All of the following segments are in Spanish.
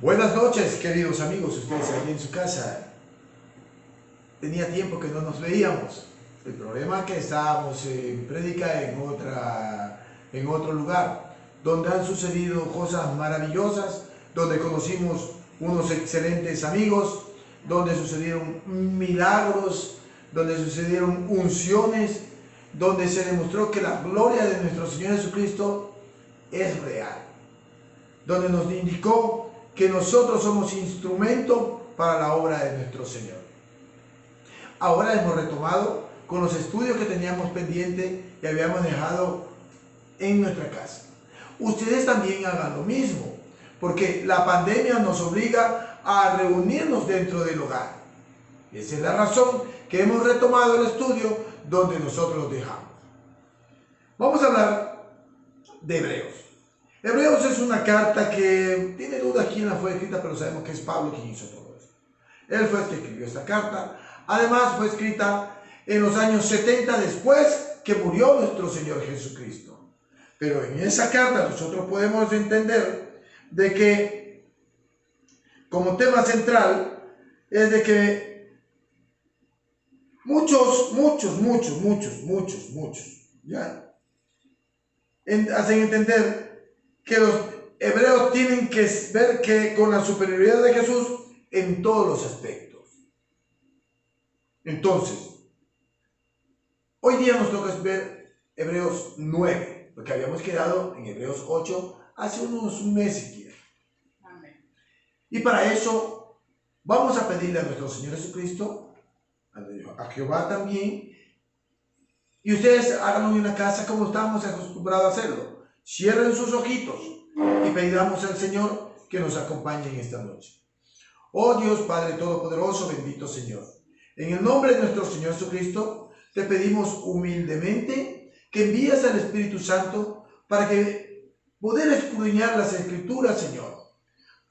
Buenas noches, queridos amigos, ustedes aquí en su casa. Tenía tiempo que no nos veíamos. El problema es que estábamos en prédica en otro lugar, donde han sucedido cosas maravillosas, donde conocimos unos excelentes amigos, donde sucedieron milagros, donde sucedieron unciones, donde se demostró que la gloria de nuestro Señor Jesucristo es real, donde nos indicó que nosotros somos instrumento para la obra de nuestro Señor. Ahora hemos retomado con los estudios que teníamos pendientes y habíamos dejado en nuestra casa. Ustedes también hagan lo mismo, porque la pandemia nos obliga a reunirnos dentro del hogar. Esa es la razón que hemos retomado el estudio donde nosotros lo dejamos. Vamos a hablar de Hebreos. Hebreos es una carta que tiene dudas quién la fue escrita, pero sabemos que es Pablo quien hizo todo eso. Él fue el que escribió esta carta. Además fue escrita en los años 70 después que murió nuestro Señor Jesucristo. Pero en esa carta nosotros podemos entender de que como tema central es de que muchos, ¿ya? Hacen entender que los hebreos tienen que ver que con la superioridad de Jesús en todos los aspectos. Entonces, hoy día nos toca ver Hebreos 9, porque habíamos quedado en Hebreos 8 hace unos meses. Amén. Y para eso vamos a pedirle a nuestro Señor Jesucristo, a Jehová también, y ustedes háganlo en una casa como estamos acostumbrados a hacerlo. Cierren sus ojitos y pedamos al Señor que nos acompañe en esta noche. Oh Dios Padre Todopoderoso, bendito Señor. En el nombre de nuestro Señor Jesucristo, te pedimos humildemente que envíes al Espíritu Santo para que poder escudriñar las Escrituras, Señor.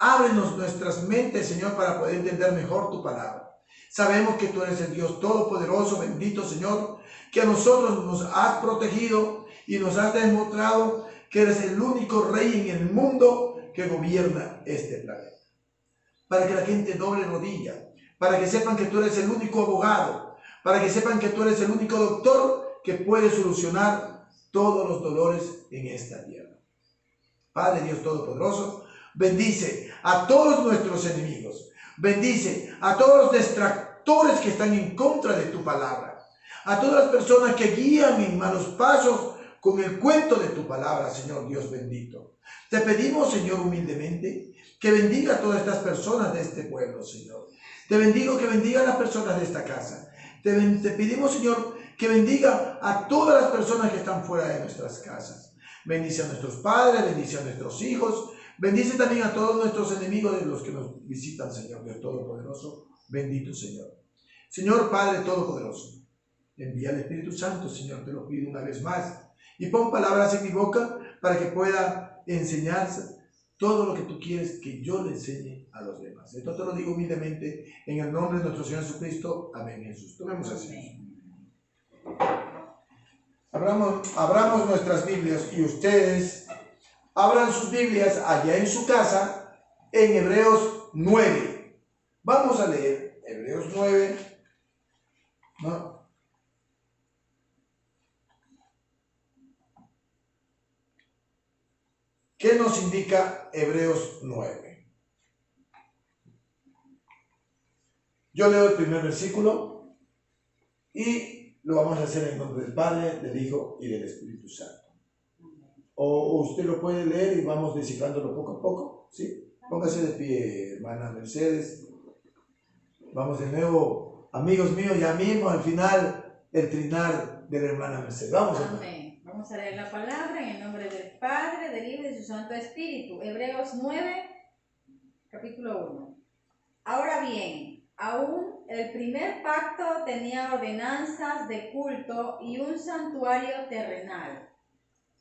Ábrenos nuestras mentes, Señor, para poder entender mejor tu palabra. Sabemos que tú eres el Dios Todopoderoso, bendito Señor, que a nosotros nos has protegido y nos has demostrado que eres el único Rey en el mundo que gobierna este planeta. Para que la gente doble rodilla, para que sepan que tú eres el único abogado, para que sepan que tú eres el único doctor que puede solucionar todos los dolores en esta tierra. Padre Dios Todopoderoso, bendice a todos nuestros enemigos, bendice a todos los distractores que están en contra de tu palabra, a todas las personas que guían en malos pasos con el cuento de tu palabra, Señor Dios bendito. Te pedimos, Señor, humildemente, que bendiga a todas estas personas de este pueblo, Señor. Te bendigo que bendiga a las personas de esta casa. Te pedimos, Señor, que bendiga a todas las personas que están fuera de nuestras casas. Bendice a nuestros padres, bendice a nuestros hijos, bendice también a todos nuestros enemigos de los que nos visitan, Señor Dios Todopoderoso. Bendito Señor. Señor Padre Todopoderoso, envía al Espíritu Santo, Señor, te lo pido una vez más. Y pon palabras en mi boca para que pueda enseñarse todo lo que tú quieres que yo le enseñe a los demás. Esto te lo digo humildemente en el nombre de nuestro Señor Jesucristo. Amén, Jesús. Tomemos así. Abramos nuestras Biblias y ustedes abran sus Biblias allá en su casa en Hebreos 9. Vamos a leer Hebreos 9. ¿No? ¿Qué nos indica Hebreos 9? Yo leo el primer versículo y lo vamos a hacer en nombre del Padre, del Hijo y del Espíritu Santo. O usted lo puede leer y vamos descifrándolo poco a poco, ¿sí? Póngase de pie, hermana Mercedes. Vamos de nuevo, amigos míos, ya mismo al final el trinar de la hermana Mercedes. Vamos, hermano. Amén. Vamos a leer la palabra en el nombre del Padre, del Hijo y de su Santo Espíritu. Hebreos 9, capítulo 1. Ahora bien, aún el primer pacto tenía ordenanzas de culto y un santuario terrenal,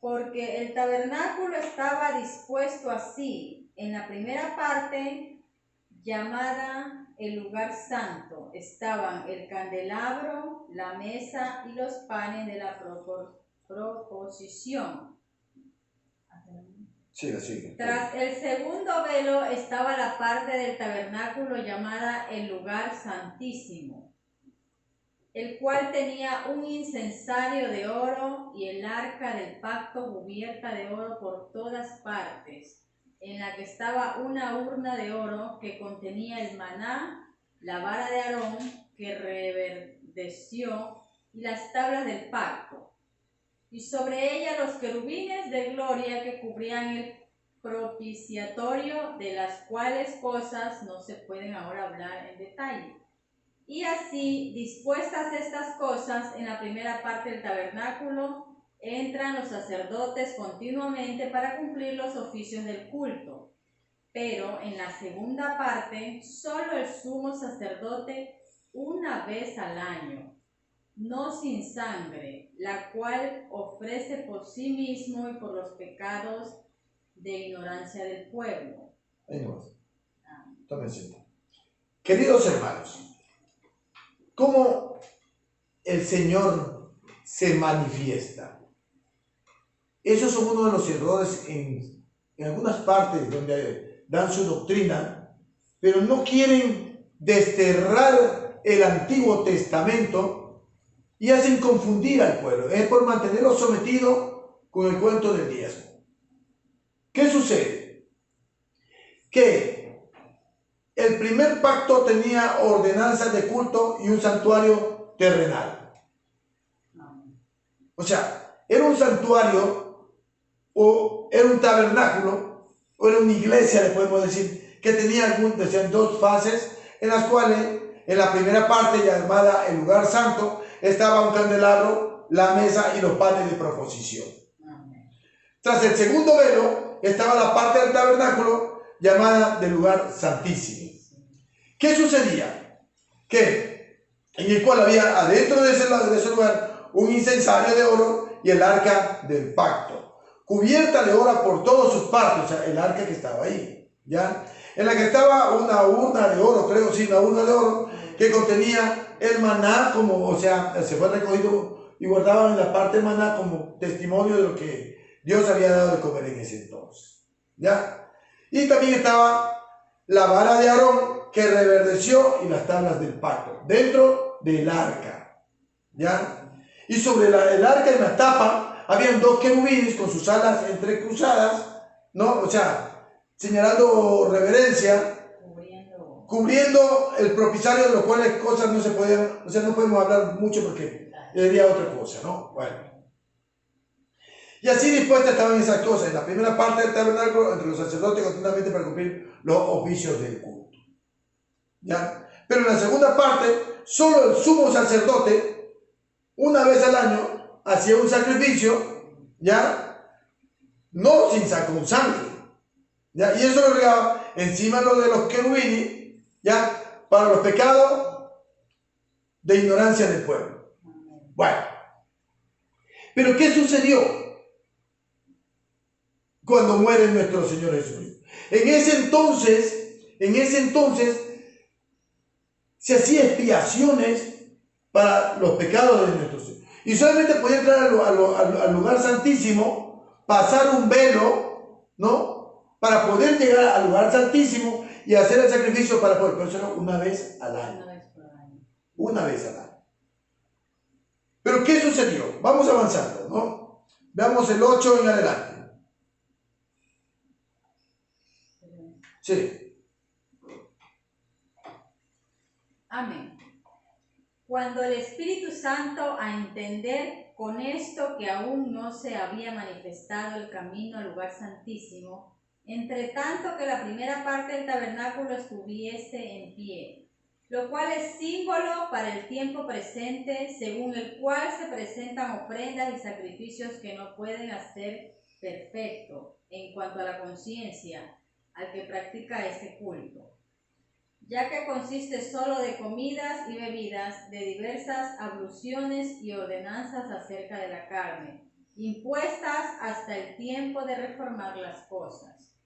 porque el tabernáculo estaba dispuesto así. En la primera parte, llamada el lugar santo, estaban el candelabro, la mesa y los panes de la proposición. Sigue. Tras el segundo velo estaba la parte del tabernáculo llamada el lugar santísimo, el cual tenía un incensario de oro y el arca del pacto cubierta de oro por todas partes, en la que estaba una urna de oro que contenía el maná, la vara de Aarón que reverdeció y las tablas del pacto, y sobre ella los querubines de gloria que cubrían el propiciatorio, de las cuales cosas no se pueden ahora hablar en detalle. Y así, dispuestas estas cosas, en la primera parte del tabernáculo entran los sacerdotes continuamente para cumplir los oficios del culto. Pero en la segunda parte, solo el sumo sacerdote una vez al año, no sin sangre, la cual ofrece por sí mismo y por los pecados de ignorancia del pueblo. Ahí nomás. Tome asiento. Queridos hermanos, ¿cómo el Señor se manifiesta? Esos son uno de los errores en algunas partes donde dan su doctrina, pero no quieren desterrar el Antiguo Testamento y hacen confundir al pueblo. Es por mantenerlo sometido con el cuento del diezmo. ¿Qué sucede? Que el primer pacto tenía ordenanzas de culto y un santuario terrenal. O sea, era un santuario o era un tabernáculo o era una iglesia, le podemos decir, que tenía decían, dos fases en las cuales en la primera parte, llamada el lugar santo, estaba un candelabro, la mesa y los panes de proposición. Tras el segundo velo estaba la parte del tabernáculo llamada del lugar santísimo. ¿Qué sucedía? Que en el cual había adentro de ese lugar un incensario de oro y el arca del pacto, cubierta de oro por todas sus partes, o sea, el arca que estaba ahí, ¿ya? En la que estaba una urna de oro, creo, sí, una urna de oro, que contenía el maná, como, o sea, se fue recogido y guardaban en la parte de maná como testimonio de lo que Dios había dado de comer en ese entonces, ¿ya? Y también estaba la vara de Aarón que reverdeció y las tablas del pacto dentro del arca, ¿ya? Y sobre el arca en la tapa habían dos querubines con sus alas entrecruzadas, ¿no? O sea, señalando reverencia, cubriendo el propiciatorio, de lo cual cosas no se podían, o sea, no podemos hablar mucho porque sería otra cosa, ¿no? Bueno. Y así dispuestas estaban esas cosas en la primera parte del tabernáculo entre los sacerdotes continuamente para cumplir los oficios del culto, ¿ya? Pero en la segunda parte, solo el sumo sacerdote, una vez al año, hacía un sacrificio, ¿ya? No con sangre, ¿ya? Y eso lo regaba encima lo de los querubines, ¿ya? Para los pecados de ignorancia del pueblo. Bueno, pero ¿qué sucedió cuando muere nuestro Señor Jesucristo? En ese entonces se hacía expiaciones para los pecados de nuestro Señor. Y solamente podía entrar al lugar santísimo, pasar un velo, ¿no? Para poder llegar al lugar santísimo y hacer el sacrificio para poder, pero eso una vez al año. Una vez al año. Pero ¿qué sucedió? Vamos avanzando, ¿no? Veamos el 8 en adelante. Sí. Amén. Cuando el Espíritu Santo a entender con esto que aún no se había manifestado el camino al lugar santísimo, entre tanto que la primera parte del tabernáculo estuviese en pie, lo cual es símbolo para el tiempo presente, según el cual se presentan ofrendas y sacrificios que no pueden hacer perfecto en cuanto a la conciencia al que practica este culto, ya que consiste solo de comidas y bebidas, de diversas abluciones y ordenanzas acerca de la carne, impuestas hasta el tiempo de reformar las cosas.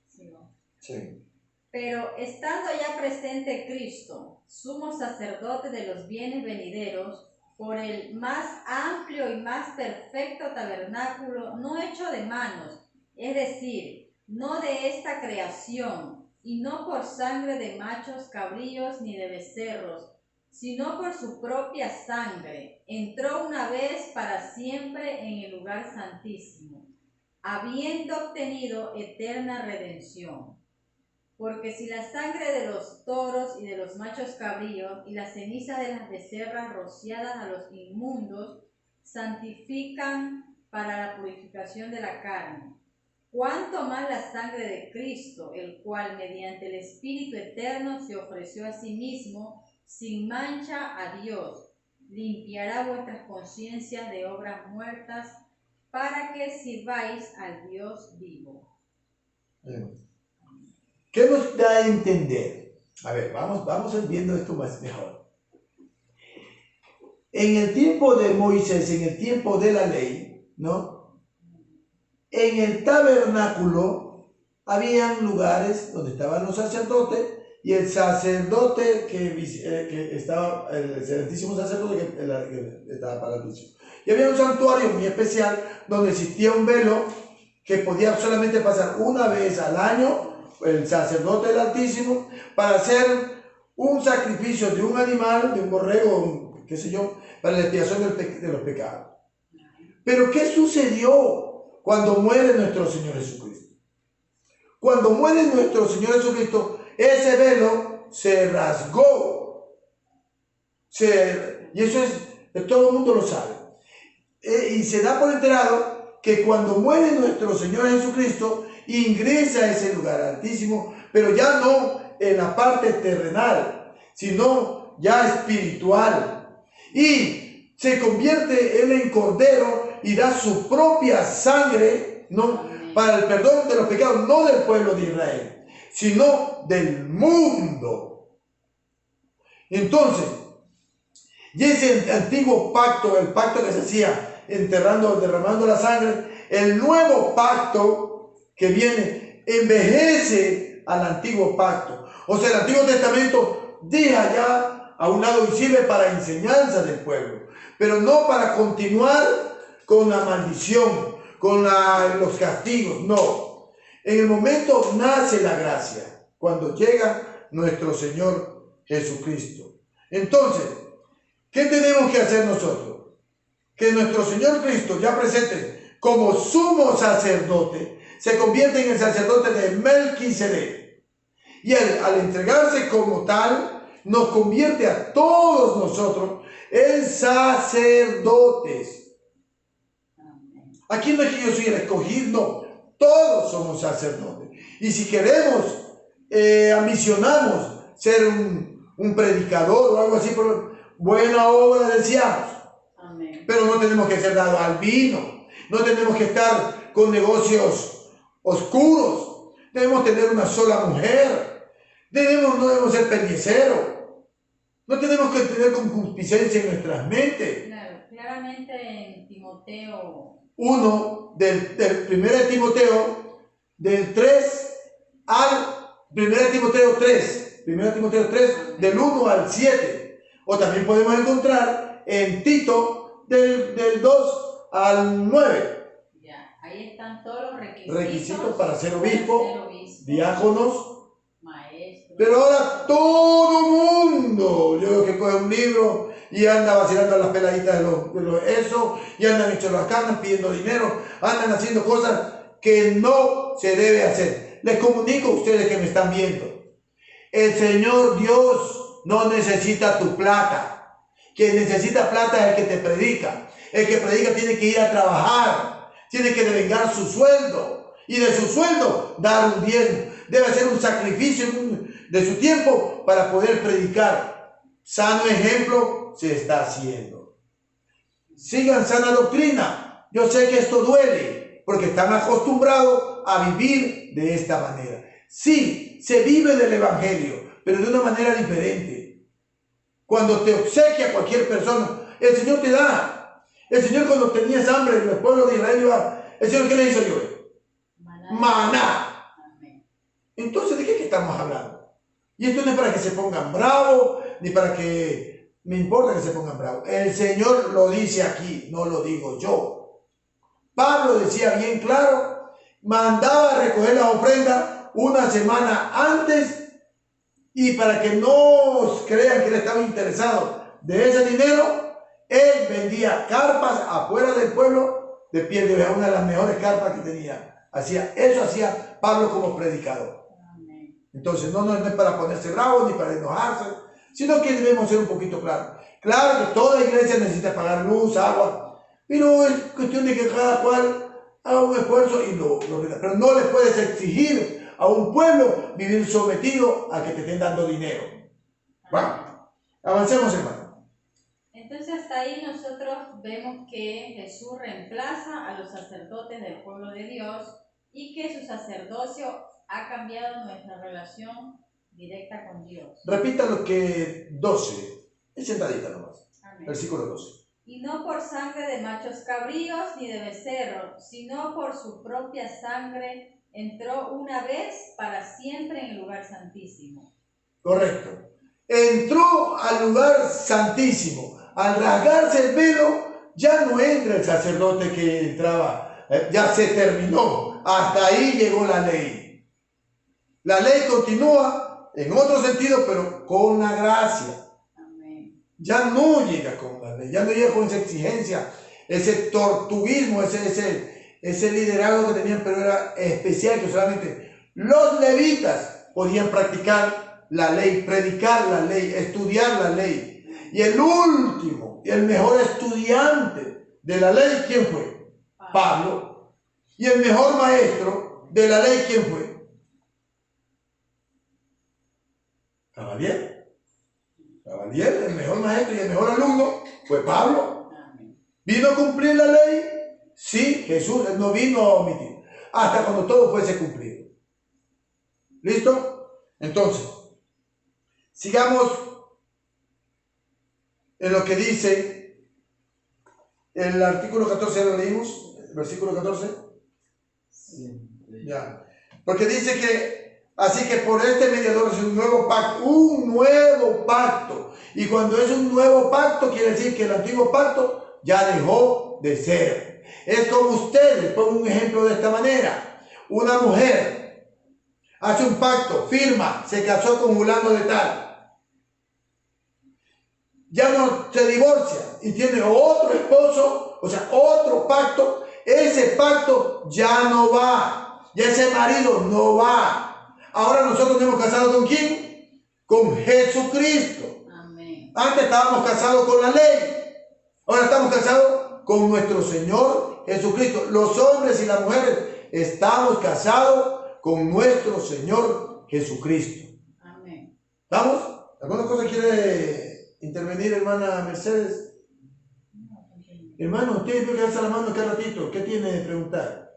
¿Sí, no? Sí. Pero estando ya presente Cristo, sumo sacerdote de los bienes venideros, por el más amplio y más perfecto tabernáculo, no hecho de manos, es decir, no de esta creación, y no por sangre de machos cabríos ni de becerros, sino por su propia sangre, entró una vez para siempre en el lugar santísimo, habiendo obtenido eterna redención. Porque si la sangre de los toros y de los machos cabríos y la ceniza de las becerras rociadas a los inmundos santifican para la purificación de la carne, cuánto más la sangre de Cristo, el cual mediante el Espíritu eterno se ofreció a sí mismo sin mancha a Dios, limpiará vuestras conciencias de obras muertas para que sirváis al Dios vivo. ¿Qué nos da a entender? A ver, vamos viendo esto más mejor. En el tiempo de Moisés, en el tiempo de la ley, ¿no? En el tabernáculo habían lugares donde estaban los sacerdotes y el sacerdote que estaba, el excelentísimo sacerdote que estaba para el juicio. Y había un santuario muy especial donde existía un velo que podía solamente pasar una vez al año el sacerdote del Altísimo para hacer un sacrificio de un animal, de un borrego, qué sé yo, para la expiación de los pecados. Pero ¿qué sucedió cuando muere nuestro Señor Jesucristo? Cuando muere nuestro Señor Jesucristo, ese velo se rasgó. Y eso todo el mundo lo sabe. Y se da por enterado que cuando muere nuestro Señor Jesucristo, ingresa a ese lugar altísimo, pero ya no en la parte terrenal, sino ya espiritual. Y se convierte él en cordero y da su propia sangre, ¿no? Para el perdón de los pecados, no del pueblo de Israel, sino del mundo. Entonces, y ese antiguo pacto, el pacto que se hacía derramando la sangre, el nuevo pacto que viene envejece al antiguo pacto. O sea, el Antiguo Testamento deja ya a un lado y sirve para enseñanza del pueblo, pero no para continuar con la maldición, con los castigos, no. En el momento nace la gracia, cuando llega nuestro Señor Jesucristo. Entonces, ¿qué tenemos que hacer nosotros? Que nuestro Señor Cristo, ya presente como sumo sacerdote, se convierte en el sacerdote de Melquisedec. Y él, al entregarse como tal, nos convierte a todos nosotros en sacerdotes. Aquí no es que yo soy el escogido, no. Todos somos sacerdotes. Y si queremos, ambicionamos ser un predicador o algo así, por buena obra deseamos. Amén. Pero no tenemos que ser dados al vino. No tenemos que estar con negocios oscuros. Debemos tener una sola mujer. No debemos ser pendieceros. No tenemos que tener concupiscencia en nuestras mentes. Claro, claramente en Timoteo 1, del 1 Timoteo, del 3 al 1 Timoteo 3, 1 Timoteo 3, del 1 al 7. O también podemos encontrar en Tito, del 2 al 9. Ahí están todos los requisitos para ser obispo, diáconos, maestros. Pero ahora todo mundo, yo veo que coge un libro y anda vacilando a las peladitas de eso, y andan hechos las canas pidiendo dinero, andan haciendo cosas que no se debe hacer. Les comunico a ustedes que me están viendo, el Señor Dios no necesita tu plata. Quien necesita plata es el que te predica. El que predica tiene que ir a trabajar, tiene que devengar su sueldo, y de su sueldo dar un diezmo. Debe hacer un sacrificio de su tiempo para poder predicar. Sano ejemplo se está haciendo. Sigan sana doctrina. Yo sé que esto duele porque están acostumbrados a vivir de esta manera. Sí, se vive del evangelio, pero de una manera diferente. Cuando te obsequia cualquier persona, el Señor te da. El Señor, cuando tenías hambre en el pueblo de Israel, el Señor, ¿qué le hizo yo? Maná. Entonces, ¿de qué estamos hablando? Y esto no es para que se pongan bravos, ni para que me importa que se pongan bravos. El Señor lo dice aquí, no lo digo yo. Pablo decía bien claro, mandaba a recoger la ofrenda una semana antes, y para que no crean que él estaba interesado de ese dinero, él vendía carpas afuera del pueblo de piel de oveja, una de las mejores carpas que tenía. Eso hacía Pablo como predicador. Entonces no es para ponerse bravo ni para enojarse, sino que debemos ser un poquito claros. Claro que toda iglesia necesita pagar luz, agua, pero es cuestión de que cada cual haga un esfuerzo y pero no le puedes exigir a un pueblo vivir sometido a que te estén dando dinero. Bueno, avancemos, hermano. Entonces hasta ahí nosotros vemos que Jesús reemplaza a los sacerdotes del pueblo de Dios y que su sacerdocio ha cambiado nuestra relación directa con Dios. Repita lo que 12, es sentadita nomás. Amén. Versículo 12. Y no por sangre de machos cabríos ni de becerros, sino por su propia sangre entró una vez para siempre en el lugar santísimo. Correcto. Entró al lugar santísimo. Al rasgarse el velo, ya no entra el sacerdote que entraba. Ya se terminó. Hasta ahí llegó la ley. La ley continúa en otro sentido, pero con la gracia. Ya no llega con la ley, ya no llega con esa exigencia, ese tortuguismo, ese liderazgo que tenían, pero era especial, que solamente los levitas podían practicar la ley, predicar la ley, estudiar la ley. Y el último y el mejor estudiante de la ley, ¿quién fue? Pablo. Y el mejor maestro de la ley, ¿quién fue? Gamaliel. Gamaliel, el mejor maestro y el mejor alumno fue Pablo. ¿Vino a cumplir la ley? Sí, Jesús no vino a omitir, hasta cuando todo fuese cumplido. ¿Listo? Entonces, sigamos en lo que dice el artículo 14, ¿lo leímos? El versículo 14. Sí. Ya. Porque dice que así que por este mediador es un nuevo pacto. Y cuando es un nuevo pacto, quiere decir que el antiguo pacto ya dejó de ser. Es como ustedes, pongo un ejemplo de esta manera. Una mujer hace un pacto, firma, se casó con fulano de tal. Ya no se divorcia y tiene otro esposo, o sea, otro pacto. Ese pacto ya no va. Ya ese marido no va. Ahora nosotros nos hemos casado ¿con quién? Con Jesucristo. Amén. Antes estábamos casados con la ley. Ahora estamos casados con nuestro Señor Jesucristo. Los hombres y las mujeres estamos casados con nuestro Señor Jesucristo. Amén. ¿Estamos? ¿Alguna cosa quiere intervenir, hermana Mercedes? Hermano, usted tiene que alzar la mano cada ratito. ¿Qué tiene de preguntar?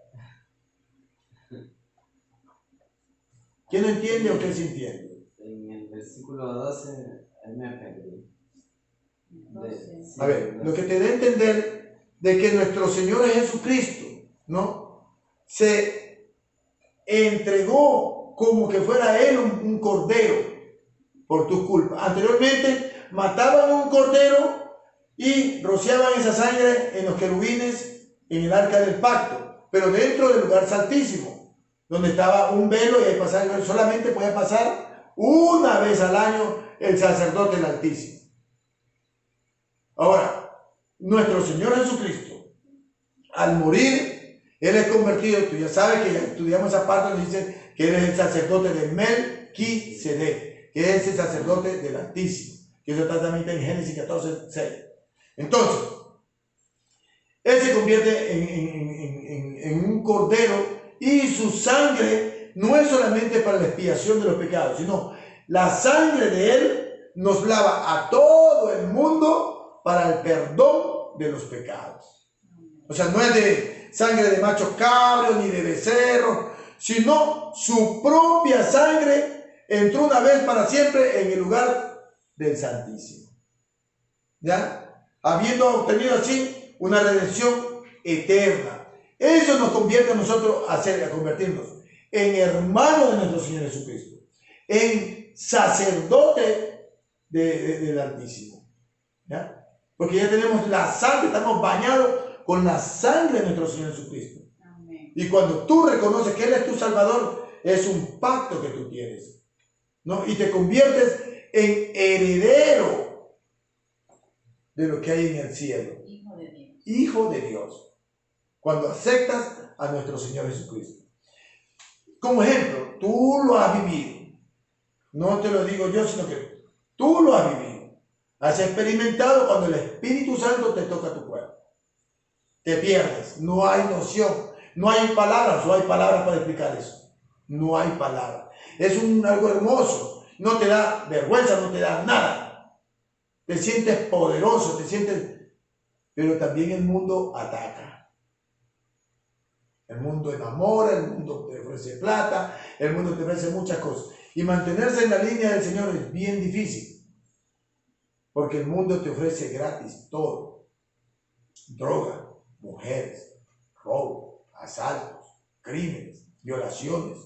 ¿Quién no entiende o qué se entiende? En el versículo 12, ahí me perdí. A ver, lo que te da a entender de que nuestro Señor Jesucristo, ¿no? Se entregó como que fuera Él un cordero por tu culpa. Anteriormente mataban un cordero y rociaban esa sangre en los querubines en el arca del pacto, pero dentro del lugar santísimo, donde estaba un velo y ahí pasaba, solamente podía pasar una vez al año el sacerdote del Altísimo. Ahora, nuestro Señor Jesucristo, al morir, Él es convertido, tú ya sabes que ya estudiamos esa parte donde dice que Él es el sacerdote de Melquisedec, que es el sacerdote del Altísimo, que eso está también en Génesis 14, 6. Entonces, Él se convierte en un cordero y su sangre no es solamente para la expiación de los pecados, sino la sangre de Él nos lava a todo el mundo para el perdón de los pecados. O sea, no es de sangre de macho cabrio ni de becerro, sino su propia sangre entró una vez para siempre en el lugar del Santísimo. ¿Ya? Habiendo obtenido así una redención eterna. Eso nos convierte a nosotros a convertirnos en hermanos de nuestro Señor Jesucristo, en sacerdote del Altísimo. ¿Ya? Porque ya tenemos la sangre, estamos bañados con la sangre de nuestro Señor Jesucristo. Amén. Y cuando tú reconoces que Él es tu Salvador, es un pacto que tú tienes, ¿no? Y te conviertes en heredero de lo que hay en el cielo. Hijo de Dios. Hijo de Dios. Cuando aceptas a nuestro Señor Jesucristo. Como ejemplo, tú lo has vivido. No te lo digo yo, sino que tú lo has vivido. Has experimentado cuando el Espíritu Santo te toca tu cuerpo. Te pierdes, no hay noción, no hay palabras, no hay palabras para explicar eso. No hay palabras. Es algo hermoso, no te da vergüenza, no te da nada. Te sientes poderoso, te sientes... Pero también el mundo ataca. El mundo enamora, el mundo te ofrece plata, el mundo te ofrece muchas cosas. Y mantenerse en la línea del Señor es bien difícil. Porque el mundo te ofrece gratis todo. Droga, mujeres, robo, asaltos, crímenes, violaciones,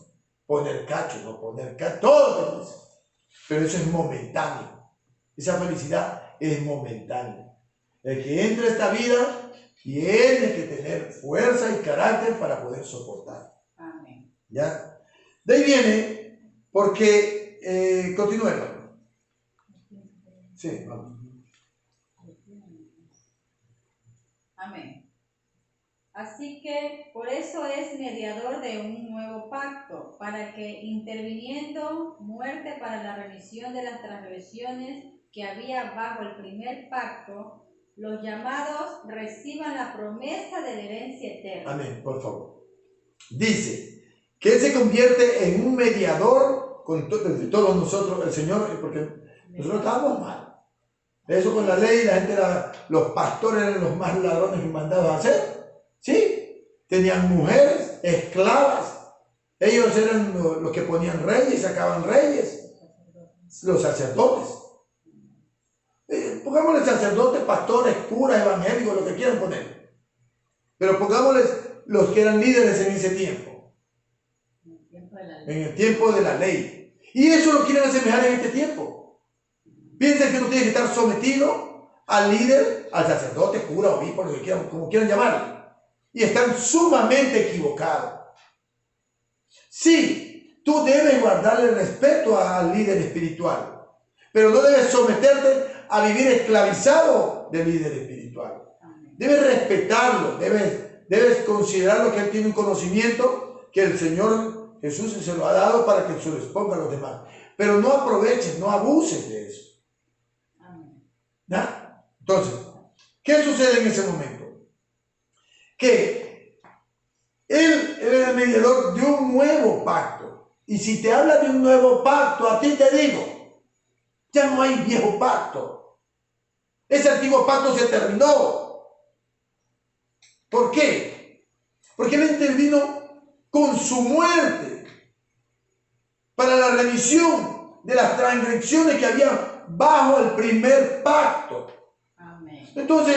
poner cacho, no poner cacho, todo te dice. Pero eso es momentáneo. Esa felicidad es momentánea. El que entra a esta vida tiene que tener fuerza y carácter para poder soportar. Amén. ¿Ya? De ahí viene, porque, continuemos. Sí, vamos. Amén. Así que por eso es mediador de un nuevo pacto, para que interviniendo muerte para la remisión de las transgresiones que había bajo el primer pacto, los llamados reciban la promesa de la herencia eterna. Amén, por favor. Dice que Él se convierte en un mediador con de todos nosotros, el Señor, porque nosotros estábamos mal. Eso con la ley, la gente los pastores eran los más ladrones y mandados a hacer. ¿Sí? Tenían mujeres, esclavas. Ellos eran los que ponían reyes, sacaban reyes. Los sacerdotes. Pongámosle sacerdotes, pastores, curas, evangélicos, lo que quieran poner. Pero pongámosles los que eran líderes en ese tiempo. En el tiempo de la ley. Y eso lo quieren asemejar en este tiempo. Piensan que no tiene que estar sometido al líder, al sacerdote, cura, obispo, lo que quieran, como quieran llamarlo. Y están sumamente equivocados. Sí, tú debes guardarle respeto al líder espiritual, pero no debes someterte a vivir esclavizado del líder espiritual. Debes respetarlo, debes considerarlo que él tiene un conocimiento que el Señor Jesús se lo ha dado para que se lo exponga a los demás. Pero no aproveches, no abuses de eso. ¿Ya? Entonces, ¿qué sucede en ese momento? Que Él era el mediador de un nuevo pacto. Y si te habla de un nuevo pacto, a ti te digo, ya no hay viejo pacto. Ese antiguo pacto se terminó. ¿Por qué? Porque Él intervino con su muerte para la remisión de las transgresiones que había bajo el primer pacto. Amén. Entonces,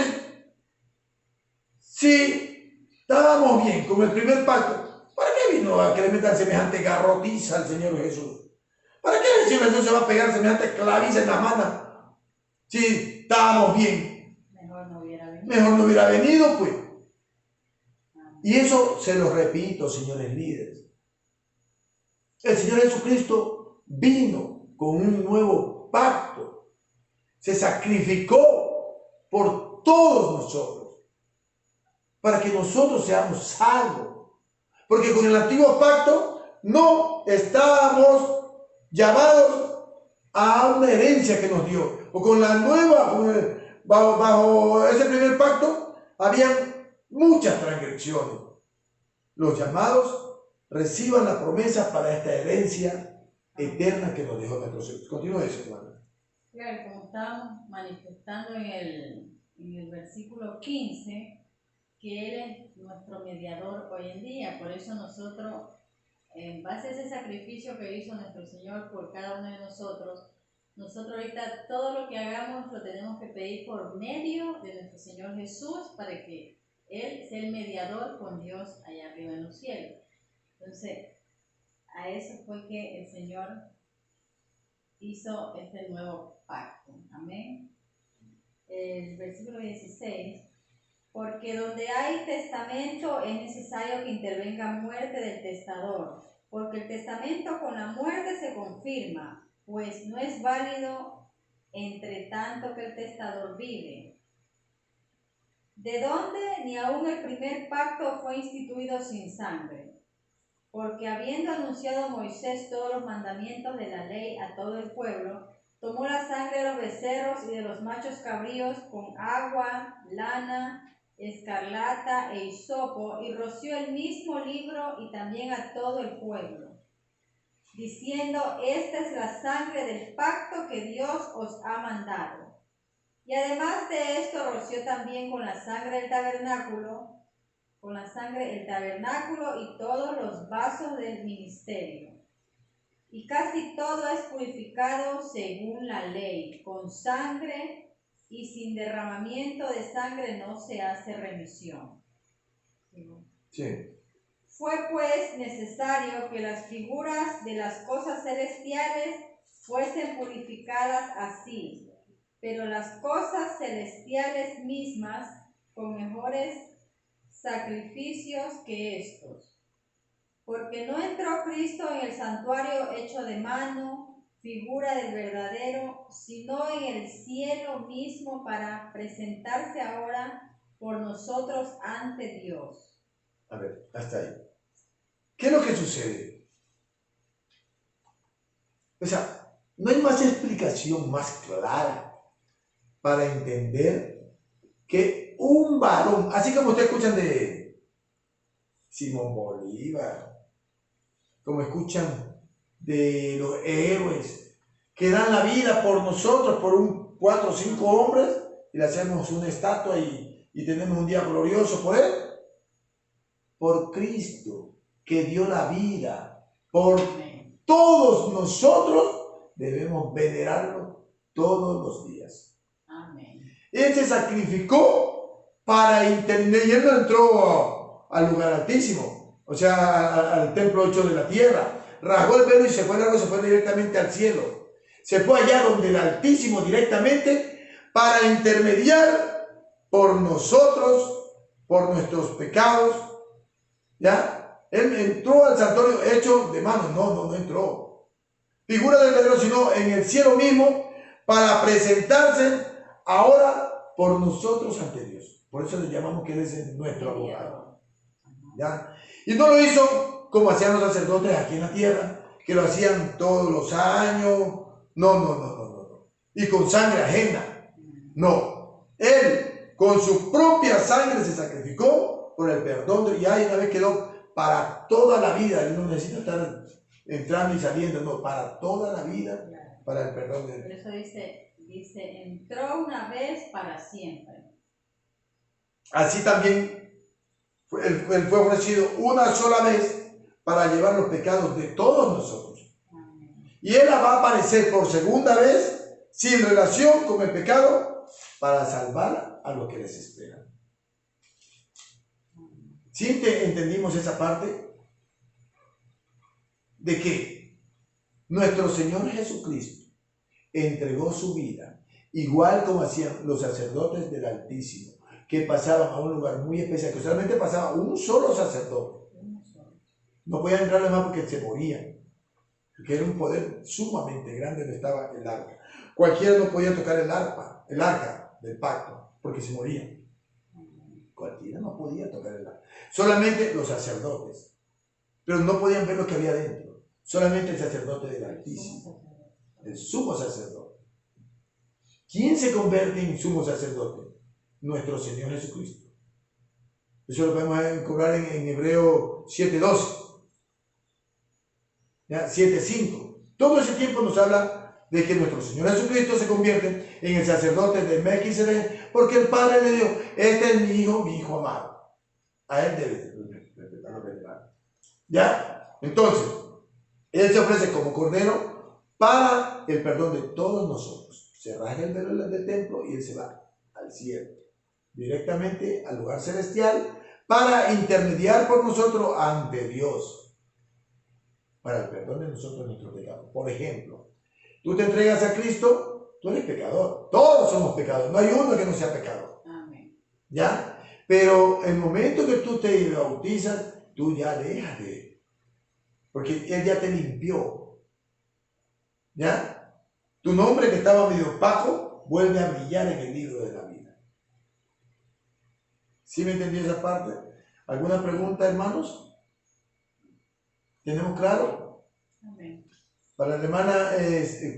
si estábamos bien con el primer pacto, ¿para qué vino a que le metan semejante garrotiza al Señor Jesús? ¿Para qué el Señor Jesús se va a pegar semejante claviza en la mano? Si estábamos bien. Mejor no hubiera venido. Mejor no hubiera venido, pues. Y eso se lo repito, señores líderes. El Señor Jesucristo vino con un nuevo pacto. Se sacrificó por todos nosotros, para que nosotros seamos salvos. Porque con el antiguo pacto no estábamos llamados a una herencia que nos dio. O con la nueva, bajo ese primer pacto, habían muchas transgresiones. Los llamados reciban la promesa para esta herencia eterna que nos dejó nuestro Señor. Continúa eso, hermano. Claro, como estábamos manifestando en el versículo 15, que Él es nuestro mediador hoy en día. Por eso nosotros, en base a ese sacrificio que hizo nuestro Señor por cada uno de nosotros ahorita todo lo que hagamos lo tenemos que pedir por medio de nuestro Señor Jesús, para que Él sea el mediador con Dios allá arriba en los cielos. Entonces, a eso fue que el Señor hizo este nuevo pacto. Amén. El versículo 16. Porque donde hay testamento es necesario que intervenga muerte del testador, porque el testamento con la muerte se confirma, pues no es válido entre tanto que el testador vive. ¿De dónde ni aun el primer pacto fue instituido sin sangre? Porque habiendo anunciado Moisés todos los mandamientos de la ley a todo el pueblo, tomó la sangre de los becerros y de los machos cabríos con agua, lana, escarlata e hisopo, y roció el mismo libro y también a todo el pueblo, diciendo: esta es la sangre del pacto que Dios os ha mandado. Y además de esto roció también con la sangre el tabernáculo y todos los vasos del ministerio. Y casi todo es purificado según la ley, con sangre, y sin derramamiento de sangre no se hace remisión. Sí. Fue pues necesario que las figuras de las cosas celestiales fuesen purificadas así, pero las cosas celestiales mismas con mejores sacrificios que estos. Porque no entró Cristo en el santuario hecho de mano, figura del verdadero, sino en el cielo mismo, para presentarse ahora por nosotros ante Dios. A ver, hasta ahí. ¿Qué es lo que sucede? O sea, no hay más explicación más clara para entender que un varón, así como ustedes escuchan de Simón Bolívar, como escuchan de los héroes que dan la vida por nosotros, por 4 o 5 hombres, y le hacemos una estatua y tenemos un día glorioso por él. Por Cristo, que dio la vida por todos nosotros, debemos venerarlo todos los días. Amén. Él se sacrificó para interceder, y él no entró al lugar altísimo, o sea, al templo hecho de la tierra. Rasgó el velo y se fue directamente al cielo. Se fue allá donde el Altísimo directamente para intermediar por nosotros, por nuestros pecados. ¿Ya? Él entró al santuario hecho de mano. No entró. Figura del verdadero, sino en el cielo mismo para presentarse ahora por nosotros ante Dios. Por eso le llamamos que Él es nuestro abogado. ¿Ya? Y no lo hizo como hacían los sacerdotes aquí en la tierra, que lo hacían todos los años. No. Y con sangre ajena. No. Él con su propia sangre se sacrificó por el perdón. Y ahí una vez quedó para toda la vida. Él no necesita estar entrando y saliendo. No, para toda la vida, para el perdón de él. Por eso dice, entró una vez para siempre. Así también él fue ofrecido una sola vez para llevar los pecados de todos nosotros. Y Él va a aparecer por segunda vez sin relación con el pecado para salvar a los que les esperan. ¿Sí entendimos esa parte? De que nuestro Señor Jesucristo entregó su vida, igual como hacían los sacerdotes del Altísimo, que pasaban a un lugar muy especial, que solamente pasaba un solo sacerdote. No podían entrar más porque se morían, porque era un poder sumamente grande donde estaba el arca. Cualquiera no podía tocar el arca del pacto, porque se morían. Cualquiera no podía tocar el arca. Solamente los sacerdotes. Pero no podían ver lo que había dentro. Solamente el sacerdote del Altísimo. El sumo sacerdote. ¿Quién se convierte en sumo sacerdote? Nuestro Señor Jesucristo. Eso lo podemos encontrar en Hebreo 7:12. 7:5. Todo ese tiempo nos habla de que nuestro Señor Jesucristo se convierte en el sacerdote de Melquisedec, porque el Padre le dijo: este es mi hijo amado. A él debe respetarlo, venerar. ¿Ya? Entonces, Él se ofrece como cordero para el perdón de todos nosotros. Se rasga el velo del templo y Él se va al cielo, directamente al lugar celestial, para intermediar por nosotros ante Dios, para el perdón de nosotros nuestros pecados. Por ejemplo, tú te entregas a Cristo, tú eres pecador. Todos somos pecadores. No hay uno que no sea pecador. Amén. ¿Ya? Pero el momento que tú te bautizas, tú ya dejas de, porque Él ya te limpió. ¿Ya? Tu nombre que estaba medio opaco vuelve a brillar en el libro de la vida. ¿Sí me entendió esa parte? ¿Alguna pregunta, hermanos? ¿Tenemos claro? Amén. Para la hermana,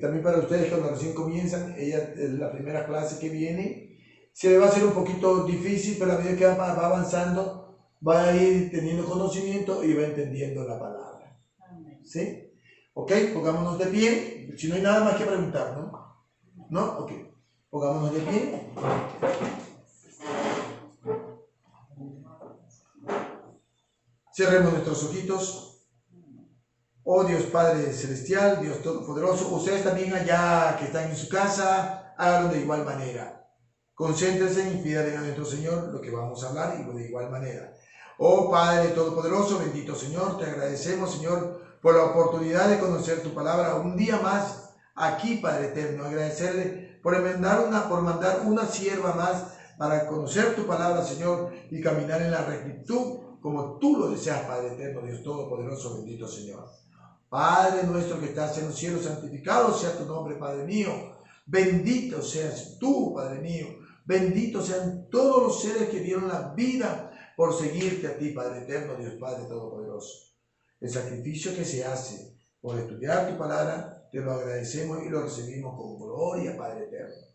también para ustedes cuando recién comienzan, ella es la primera clase que viene, se le va a hacer un poquito difícil, pero a medida que va avanzando, va a ir teniendo conocimiento y va entendiendo la palabra. Amén. ¿Sí? Ok, pongámonos de pie, si no hay nada más que preguntar, ¿no? ¿No? Ok, pongámonos de pie. Cerremos nuestros ojitos. Oh Dios Padre Celestial, Dios Todopoderoso, ustedes también allá que están en su casa, háganlo de igual manera. Concéntrense y pídanle a nuestro Señor lo que vamos a hablar y de igual manera. Oh Padre Todopoderoso, bendito Señor, te agradecemos, Señor, por la oportunidad de conocer tu palabra un día más aquí, Padre Eterno. Agradecerle por mandar una sierva más para conocer tu palabra, Señor, y caminar en la rectitud como tú lo deseas, Padre Eterno, Dios Todopoderoso, bendito Señor. Padre nuestro que estás en los cielos, santificado sea tu nombre, Padre mío. Bendito seas tú, Padre mío. Benditos sean todos los seres que dieron la vida por seguirte a ti, Padre eterno, Dios Padre Todopoderoso. El sacrificio que se hace por estudiar tu palabra, te lo agradecemos y lo recibimos con gloria, Padre eterno.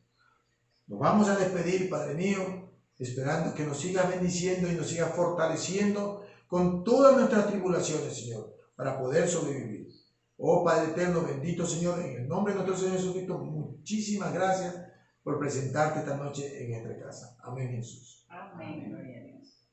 Nos vamos a despedir, Padre mío, esperando que nos sigas bendiciendo y nos sigas fortaleciendo con todas nuestras tribulaciones, Señor, para poder sobrevivir. Oh Padre eterno, bendito Señor, en el nombre de nuestro Señor Jesucristo, muchísimas gracias por presentarte esta noche en nuestra casa. Amén, Jesús. Amén. Gloria a Dios.